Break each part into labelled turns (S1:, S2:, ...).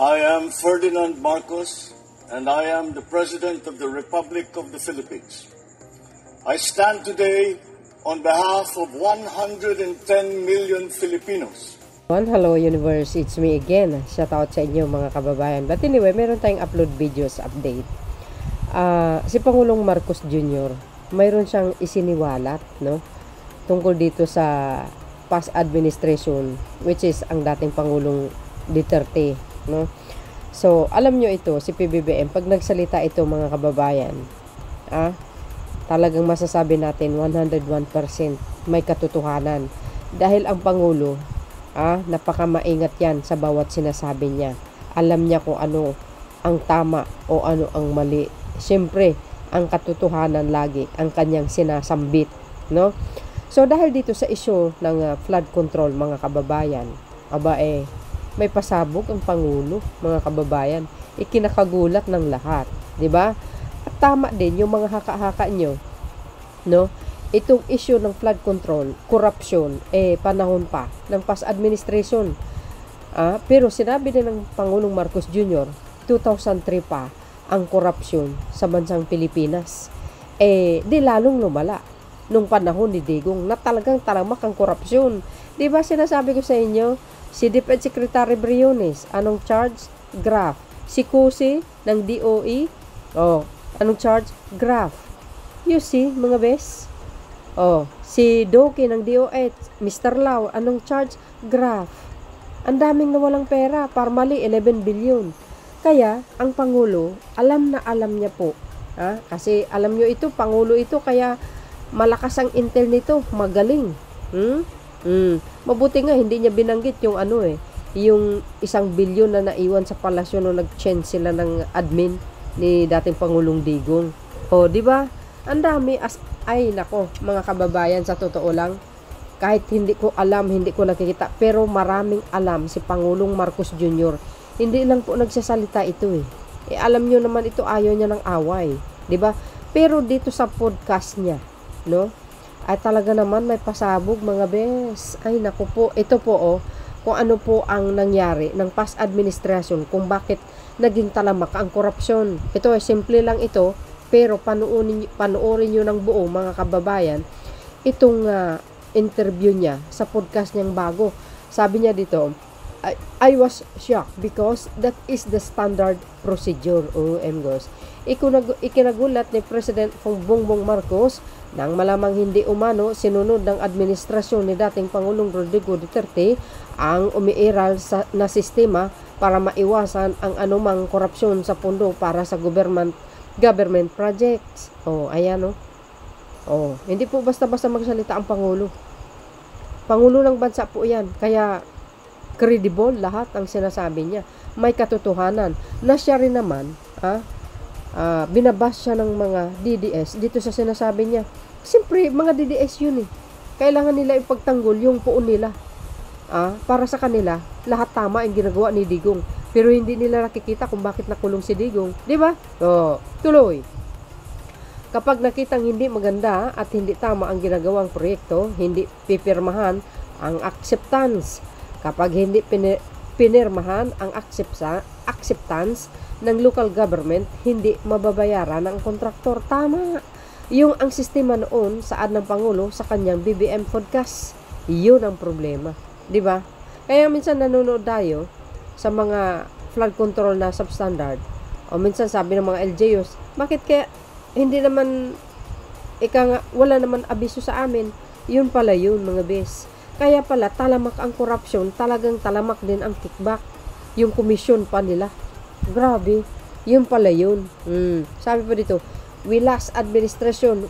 S1: I am Ferdinand Marcos, and I am the President of the Republic of the Philippines. I stand today on behalf of 110 million Filipinos.
S2: Hello universe, it's me again. Shout out sa inyo mga kababayan. But anyway, meron tayong upload videos update. Si Pangulong Marcos Jr., mayroon siyang isiniwalat, no? Tungkol dito sa past administration, which is ang dating Pangulong Duterte, no? So, alam nyo ito, si PBBM, pag nagsalita ito mga kababayan, talagang masasabi natin 101% may katotohanan. Dahil ang Pangulo, napakamaingat yan sa bawat sinasabi niya. Alam niya kung ano ang tama o ano ang mali. Siyempre, ang katotohanan lagi ang kanyang sinasambit, no? So, dahil dito sa issue ng flood control, mga kababayan, may pasabog ang Pangulo, mga kababayan. Ikinakagulat ng lahat, di ba? At tama din yung mga haka-haka nyo, no? Itong issue ng flood control, corruption, panahon pa ng past administration. Pero sinabi din ng Pangulong Marcos Jr., 2003 pa ang corruption sa bansang Pilipinas. Di lalong lumala nung panahon ni Digong na talagang talamak ang korupsyon. Di ba sinasabi ko sa inyo, si DepEd Secretary Briones, anong charge? Graft. Si Cusi ng DOE, anong charge? Graft. You see, mga bes? Si Doki ng DOH, Mr. Lau, anong charge? Graft. Ang daming nawalang pera, parmali 11 billion. Kaya, ang Pangulo, alam na alam niya po. Kasi alam nyo ito, Pangulo ito, kaya malakas ang intel nito, magaling. Mabuti nga, hindi niya binanggit yung yung 1 billion na naiwan sa palasyo nung nag-change sila ng admin ni dating Pangulong Digong. Di ba? Ang dami, nako, mga kababayan, sa totoo lang, kahit hindi ko alam, hindi ko nakikita, pero maraming alam si Pangulong Marcos Jr. Hindi lang po nagsasalita ito alam nyo naman ito, ayaw niya ng away, di ba? Pero dito sa podcast niya, no? Ay talaga naman may pasabog, mga bes. Ay naku po, ito po kung ano po ang nangyari ng past administration, kung bakit naging talamak ang korupsyon. Ito simple lang ito, pero panoorin nyo ng buo, mga kababayan, itong interview niya sa podcast niyang bago. Sabi niya dito, I was shocked because that is the standard procedure. OMGos. Ikinagulat ni President Bongbong Marcos nang malamang hindi umano sinunod ng administrasyon ni dating Pangulong Rodrigo Duterte ang umiiral na sistema para maiwasan ang anumang korupsyon sa pondo para sa government projects. Ayan hindi po basta-basta magsalita ang Pangulo. Pangulo ng bansa po yan. Kaya credible lahat ang sinasabi niya. May katotohanan na siya rin naman, binabas siya ng mga DDS dito sa sinasabi niya. Siyempre, mga DDS yun Kailangan nila ipagtanggol yung puon nila. Para sa kanila, lahat tama ang ginagawa ni Digong. Pero hindi nila nakikita kung bakit nakulong si Digong. Di ba? Tuloy. Kapag nakitang hindi maganda at hindi tama ang ginagawang proyekto, hindi pipirmahan ang acceptance. Kapag hindi pinirmahan ang acceptance ng local government, hindi mababayaran ng kontraktor. Tama. Yung ang sistema noon saad ng Pangulo sa kanyang BBM podcast. Yun ang problema. Di ba? Kaya minsan nanonood tayo sa mga flood control na substandard. Minsan sabi ng mga LGUs, bakit kaya hindi naman wala naman abiso sa amin? Yun pala yun, mga bes. Kaya pala, talamak ang korupsyon, talagang talamak din ang kickback. Yung komisyon pa nila. Grabe. Yun pala yun. Sabi pa dito, we last administration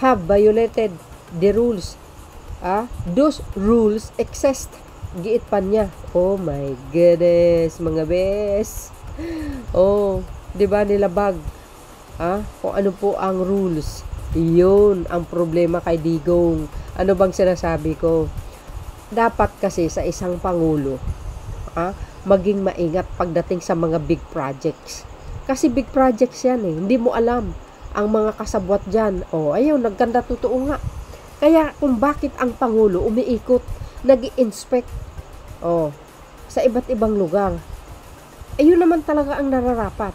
S2: have violated the rules. Those rules exist. Giit pa niya. Oh my goodness, mga bes. Diba nilabag? Kung ano po ang rules. Yun ang problema kay Digong. Ano bang sinasabi ko? Dapat kasi sa isang Pangulo, maging maingat pagdating sa mga big projects. Kasi big projects yan Hindi mo alam ang mga kasabwat dyan. Ayun, nagganda totoo nga. Kaya kung bakit ang Pangulo umiikot, nag-i-inspect sa iba't ibang lugar. yun naman talaga ang nararapat.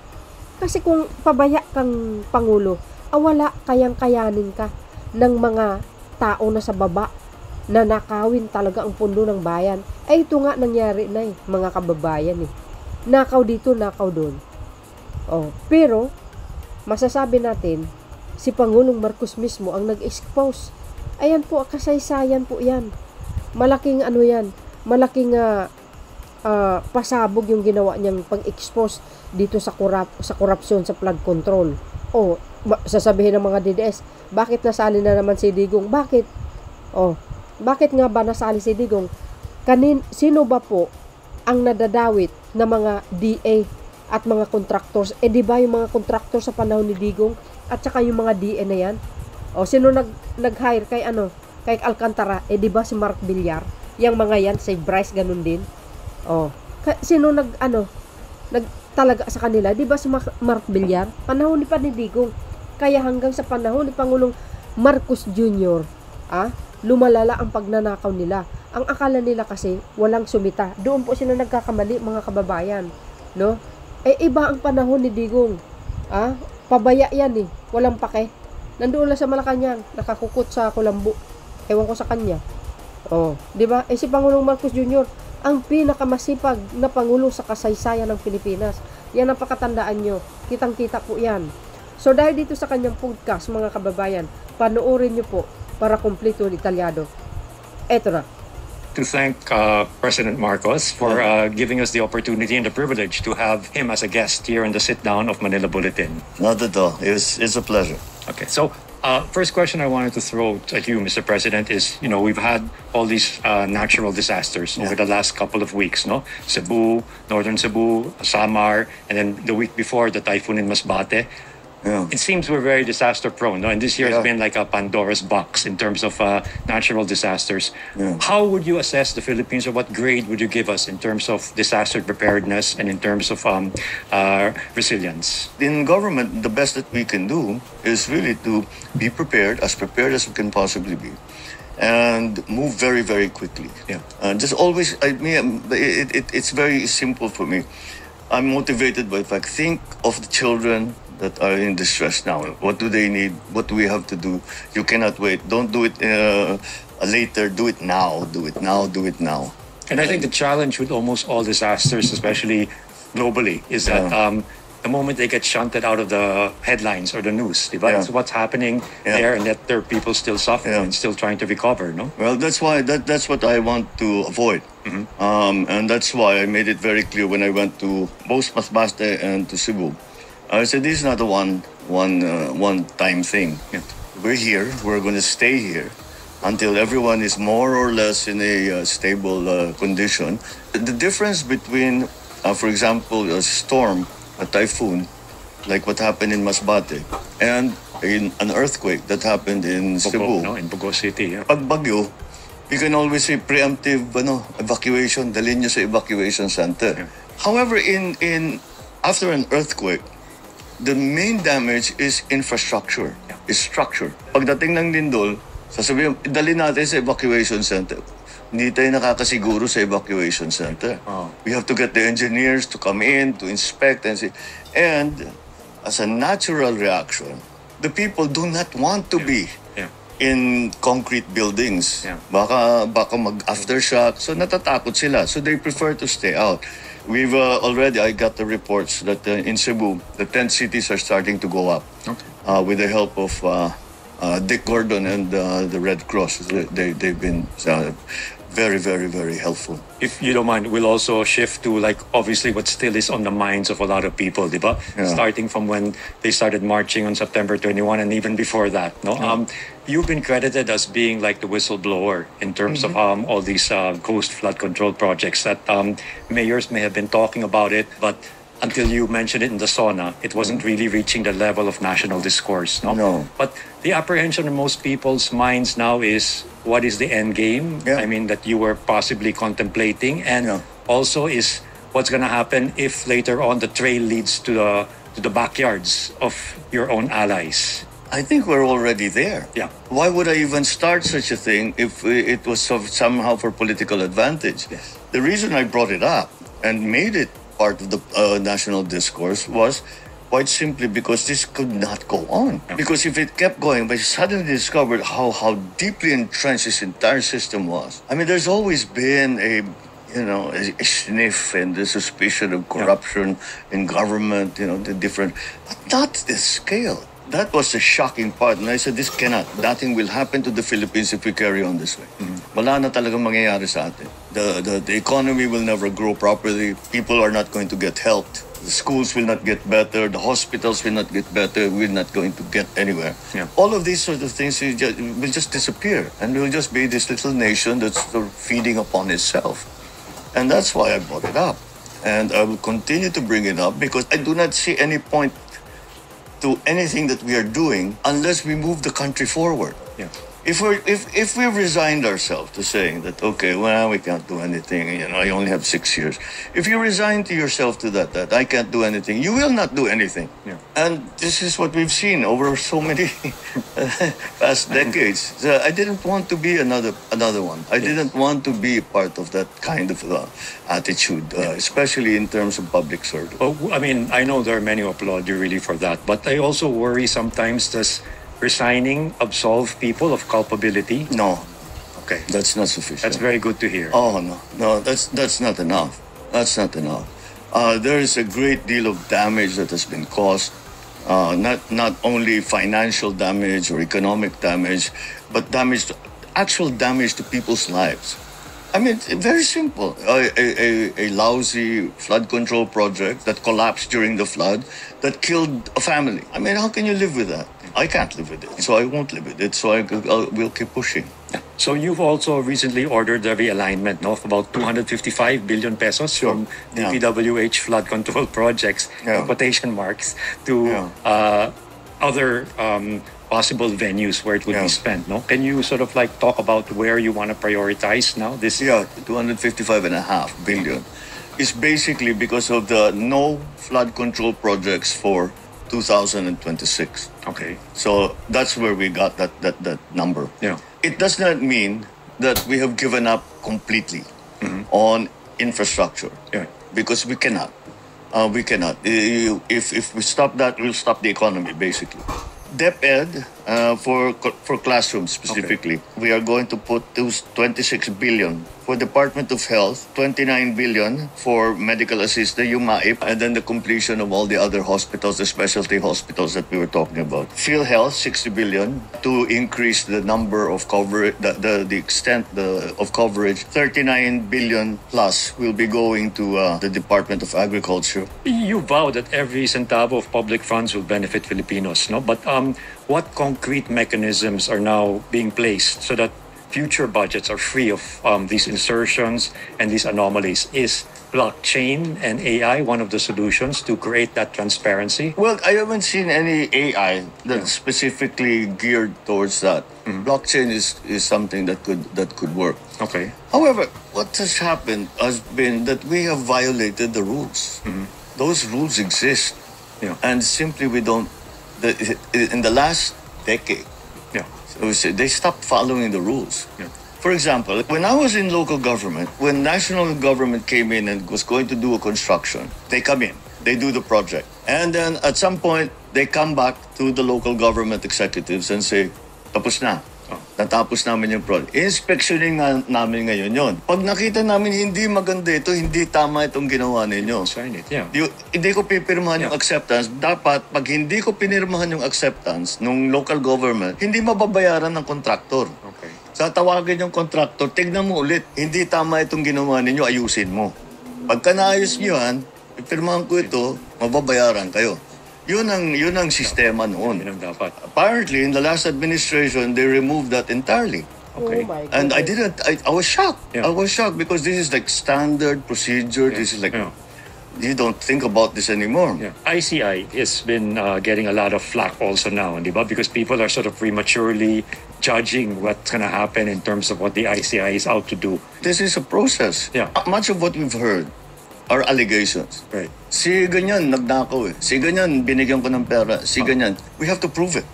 S2: Kasi kung pabaya kang Pangulo, wala kayang kayanin ka ng mga tao na sa baba na nakawin talaga ang pundo ng bayan. Ay ito nga nangyari na mga kababayan Nakaw dito, nakaw doon. Pero, masasabi natin, si Pangulong Marcos mismo ang nag-expose. Ayan po, kasaysayan po yan. Malaking yan, malaking pasabog yung ginawa niyang pag-expose dito sa korupsyon sa flood control. Sasabihin ng mga DDS, bakit nasali na naman si Digong? Bakit? Bakit nga ba nasali si Digong? Sino ba po ang nadadawit na mga DA at mga contractors? Di ba yung mga contractors sa panahon ni Digong at saka yung mga DA na yan? Sino nag-hire kay kay Alcantara? Di ba si Mark Villar? Yang mga yan, si Bryce ganun din. Sino talaga sa kanila? Di ba si Mark Villar? Panahon ni Digong. Kaya hanggang sa panahon ni Pangulong Marcos Jr., lumalala ang pagnanakaw nila. Ang akala nila kasi walang sumita. Doon po sila nagkakamali, mga kababayan. No? Iba ang panahon ni Digong. Pabaya yan Walang pake. Nandoon lang sa Malacanang, nakakukot sa Kulambo. Ewan ko sa kanya. Di ba? Si Pangulong Marcos Jr., ang pinakamasipag na Pangulo sa kasaysayan ng Pilipinas. Yan ang pakatandaan nyo. Kitang-kita po yan. So dahil dito sa kanyang podcast, mga kababayan, panoorin nyo po para kumpleto detalyado. Eto na.
S3: To thank President Marcos for giving us the opportunity and the privilege to have him as a guest here in the sit-down of Manila Bulletin.
S1: Not at all. It's a pleasure.
S3: Okay, so first question I wanted to throw at you, Mr. President, is, we've had all these natural disasters over the last couple of weeks, no? Cebu, Northern Cebu, Samar, and then the week before, the typhoon in Masbate.
S1: Yeah.
S3: It seems we're very disaster prone, no? And this year has been like a Pandora's box in terms of natural disasters.
S1: Yeah.
S3: How would you assess the Philippines, or what grade would you give us in terms of disaster preparedness and in terms of resilience?
S1: In government, the best that we can do is really to be prepared as we can possibly be, and move very, very quickly.
S3: Yeah.
S1: Just always, it's very simple for me. I'm motivated by the fact, think of the children that are in distress now. What do they need? What do we have to do? You cannot wait. Don't do it later. Do it now. Do it now. Do it now.
S3: And I think the challenge with almost all disasters, especially globally, is that the moment they get shunted out of the headlines or the news, it's what's happening there, and that there are people still suffering and still trying to recover, no?
S1: Well, that's why that's what I want to avoid. And that's why I made it very clear when I went to both Masbate and to Cebu. I said, this is not a one-time thing.
S3: Yeah.
S1: We're here. We're going to stay here until everyone is more or less in a stable condition. The difference between, for example, a storm, a typhoon, like what happened in Masbate, and in an earthquake that happened in Cebu.
S3: In Bogo City. Yeah.
S1: Pag bagyo, you can always say preemptive evacuation, dalhin nyo sa evacuation center.
S3: Yeah.
S1: However, after an earthquake, the main damage is infrastructure, is structure. Pagdating ng lindol, sasabihin, dali natin sa evacuation center. Hindi tayo nakakasiguro sa evacuation center. We have to get the engineers to come in, to inspect and see. And as a natural reaction, the people do not want to be in concrete buildings. Baka mag-aftershock. So natatakot sila. So they prefer to stay out. We've I got the reports that in Cebu, the tent cities are starting to go up with the help of Dick Gordon and the Red Cross. They've been very, very, very helpful.
S3: If you don't mind, we'll also shift to obviously what still is on the minds of a lot of people, diba?
S1: Yeah.
S3: Starting from when they started marching on September 21 and even before that, no?
S1: Yeah.
S3: You've been credited as being like the whistleblower in terms of all these coast flood control projects that mayors may have been talking about it, but until you mentioned it in the SONA, it wasn't really reaching the level of national discourse, no?
S1: No.
S3: But the apprehension in most people's minds now is, what is the end game?
S1: Yeah.
S3: I mean, that you were possibly contemplating, and also is what's going to happen if later on the trail leads to the backyards of your own allies.
S1: I think we're already there.
S3: Yeah.
S1: Why would I even start such a thing if it was somehow for political advantage?
S3: Yes.
S1: The reason I brought it up and made it part of the national discourse was quite simply because this could not go on. Because if it kept going, we suddenly discovered how deeply entrenched this entire system was. I mean, there's always been a sniff and the suspicion of corruption in government, the different, but not this scale. That was the shocking part. And I said, nothing will happen to the Philippines if we carry on this way. Wala na talagang mangyayari sa atin. The economy will never grow properly. People are not going to get helped. The schools will not get better. The hospitals will not get better. We're not going to get anywhere.
S3: Yeah.
S1: All of these sort of things will just disappear. And we'll just be this little nation that's sort of feeding upon itself. And that's why I brought it up. And I will continue to bring it up because I do not see any point to anything that we are doing unless we move the country forward.
S3: Yeah.
S1: If we resigned ourselves to saying that, okay, well, we can't do anything, I only have 6 years. If you resign to yourself to that I can't do anything, you will not do anything.
S3: Yeah.
S1: And this is what we've seen over so many past decades. So I didn't want to be another one. I didn't want to be part of that kind of attitude, especially in terms of public service.
S3: Well, I mean, I know there are many who applaud you really for that, but I also worry sometimes, does resigning absolve people of culpability?
S1: No.
S3: Okay.
S1: That's not sufficient.
S3: That's very good to hear.
S1: Oh, no, that's not enough. That's not enough. There is a great deal of damage that has been caused, not only financial damage or economic damage, but actual damage to people's lives. I mean, very simple. A lousy flood control project that collapsed during the flood that killed a family. I mean, how can you live with that? I can't live with it, so I won't live with it. So we'll keep pushing.
S3: So you've also recently ordered the realignment of about 255 billion pesos from DPWH flood control projects, quotation marks, to other possible venues where it would be spent. No, can you sort of like talk about where you want to prioritize now? This
S1: 255.5 billion is basically because of the no flood control projects for 2026.
S3: Okay.
S1: So that's where we got that number.
S3: Yeah.
S1: It does not mean that we have given up completely on infrastructure.
S3: Yeah.
S1: Because we cannot. We cannot. If we stop that, we'll stop the economy, basically. DepEd, for classrooms specifically, we are going to put 26 billion for Department of Health, 29 billion for medical assistance, yung MAIP, and then the completion of all the other hospitals, the specialty hospitals that we were talking about. PhilHealth, 60 billion to increase the number of coverage, the extent of coverage. 39 billion plus will be going to the Department of Agriculture.
S3: You vow that every centavo of public funds will benefit Filipinos, no? But what concrete mechanisms are now being placed so that future budgets are free of these insertions and these anomalies? Is blockchain and AI one of the solutions to create that transparency?
S1: Well, I haven't seen any AI that's specifically geared towards that. Blockchain is something that could work.
S3: Okay.
S1: However, what has happened has been that we have violated the rules. Those rules exist, and simply we don't. In the last decade, they stopped following the rules. For example, when I was in local government, when national government came in and was going to do a construction, they come in, they do the project. And then at some point, they come back to the local government executives and say, tapos na. Natapos namin yung project. Inspectioning namin ngayon yun. Pag nakita namin hindi maganda ito, hindi tama itong ginawa ninyo.
S3: Sign it,
S1: Hindi ko pipirmahan yung acceptance. Dapat, pag hindi ko pinirmahan yung acceptance ng local government, hindi mababayaran ng kontraktor.
S3: Okay.
S1: Sa tawagin yung kontraktor, tignan mo ulit, hindi tama itong ginawa ninyo, ayusin mo. Pagka naayos nyo yan, pipirmahan ko ito, mababayaran kayo. Yun ang sistema noon.
S3: Yun ang dapat.
S1: Apparently, in the last administration, they removed that entirely.
S3: Okay.
S2: Oh my
S1: And I was shocked.
S3: Yeah.
S1: I was shocked because this is like standard procedure. This is like, you don't think about this anymore.
S3: ICI has been getting a lot of flack also now, di ba? Because people are sort of prematurely judging what's going to happen in terms of what the ICI is out to do.
S1: This is a process. Much of what we've heard are allegations.
S3: Right.
S1: Si ganyan, nagnakaw eh. Si ganyan, binigyan ko ng pera. Si ganyan. We have to prove it.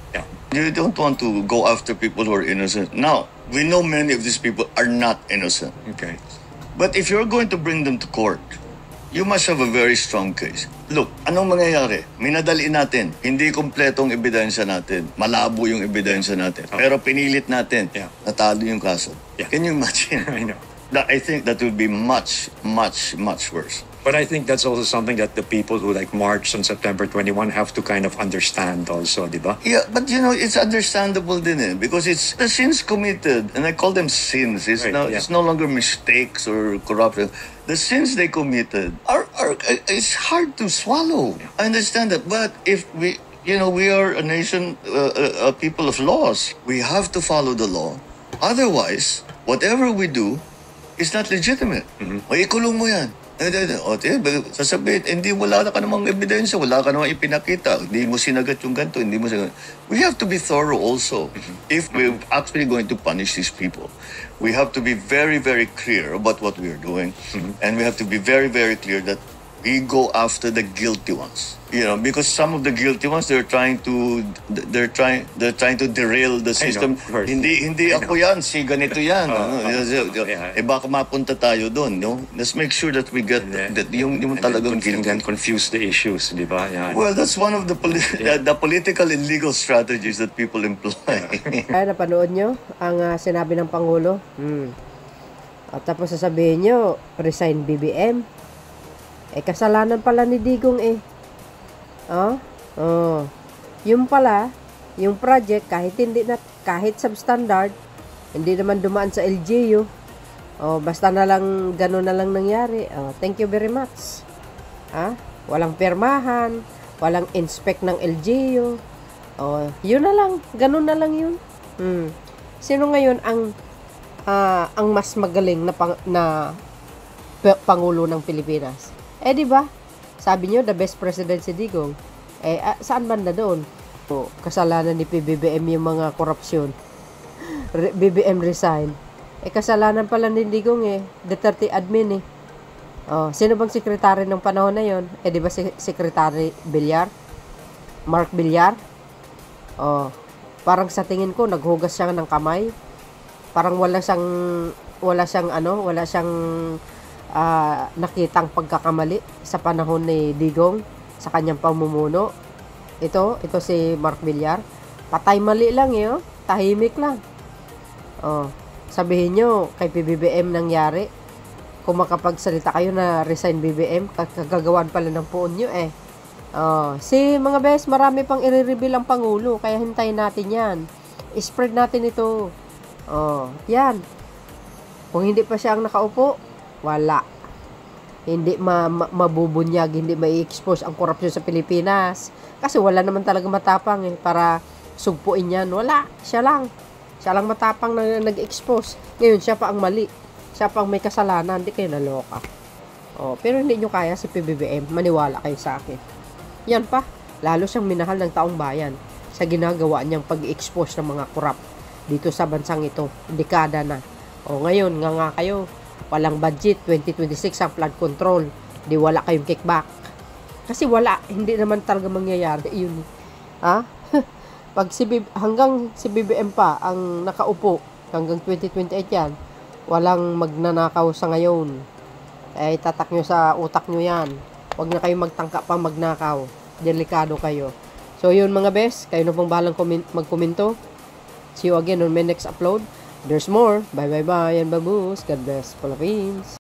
S1: You don't want to go after people who are innocent. Now, we know many of these people are not innocent.
S3: Okay.
S1: But if you're going to bring them to court, you must have a very strong case. Look, anong mangyayari? Minadali natin. Hindi kompletong ebidensya natin. Malabo yung ebidensya natin. Pero pinilit natin. Natalo yung kaso. Can you imagine?
S3: I know.
S1: I think that would be much, much, much worse.
S3: But I think that's also something that the people who like marched on September 21 have to kind of understand also, di ba?
S1: Yeah, but it's understandable din because it's the sins committed, and I call them sins. It's it's no longer mistakes or corruption. The sins they committed are it's hard to swallow. I understand that, but if we are a nation, a people of laws, we have to follow the law. Otherwise, whatever we do is not legitimate. Maikulong mo yan. Sasabihin, wala ka namang ebidensya, wala ka namang ipinakita, hindi mo sinagat yung ganito, hindi mo sinagat. We have to be thorough also. If we're actually going to punish these people, we have to be very, very clear about what we are doing. And we have to be very, very clear that we go after the guilty ones. Because some of the guilty ones, they're trying to derail the system. Hindi ako yan, si ganito yan. Baka mapunta tayo doon, no? Let's make sure that we get that yung talagang guilty.
S3: And then confuse the issues, di ba?
S1: Well, that's one of the political and legal strategies that people employ.
S2: Kaya napanood nyo ang sinabi ng Pangulo? At tapos sasabihin nyo, resign BBM. Kasalanan pala ni Digong yung pala, yung project kahit substandard, hindi naman dumaan sa LGU. Basta na lang gano'n na lang nangyari. Thank you very much. Walang pirmahan, walang inspect ng LGU. Yun na lang, gano'n na lang yun. Sino ngayon ang mas magaling na Pangulo ng Pilipinas? Di ba? Sabi nyo, the best president si Digong. Saan banda doon? Kasalanan ni PBBM yung mga korupsyon. BBM resign. Kasalanan pala ni Digong Duterte admin sino bang sekretary ng panahon na yon? Di ba si Secretary Villar? Mark Villar? Parang sa tingin ko, naghugas siya ng kamay. Parang wala siyang nakitang pagkakamali sa panahon ni Digong sa kanyang pamumuno. Ito si Mark Villar, patay mali lang tahimik lang. Sabihin nyo kay PBBM nangyari, kung makapagsalita kayo na resign BBM, kagagawan pala ng puon nyo si mga bes, marami pang i-reveal ang Pangulo, kaya hintayin natin yan, spread natin ito. Yan, kung hindi pa siya ang nakaupo, wala. Hindi mabubunyag, hindi mai-expose ang korupsyon sa Pilipinas. Kasi wala naman talaga matapang para sugpuin yan. Wala. Siya lang matapang na nag-expose. Ngayon, siya pa ang mali. Siya pa ang may kasalanan. Hindi kayo naloka. Pero hindi nyo kaya si PBBM. Maniwala kayo sa akin. Yan pa. Lalo siyang minahal ng taong bayan sa ginagawa niyang pag-expose ng mga korap dito sa bansang ito. Dekada na. Ngayon, nga kayo. Walang budget, 2026 ang flood control. Di wala kayong kickback. Kasi wala, hindi naman talaga mangyayari yun. Pag hanggang si BBM pa ang nakaupo, hanggang 2028 yan, walang magnanakaw sa ngayon. Tatak nyo sa utak nyo yan. Huwag na kayong magtangka pa magnakaw. Delikado kayo. So yun mga best, kayo na pong bahalang magkomento. See you again on my next upload. There's more. Bye bye bye and baboos. God bless Philippines.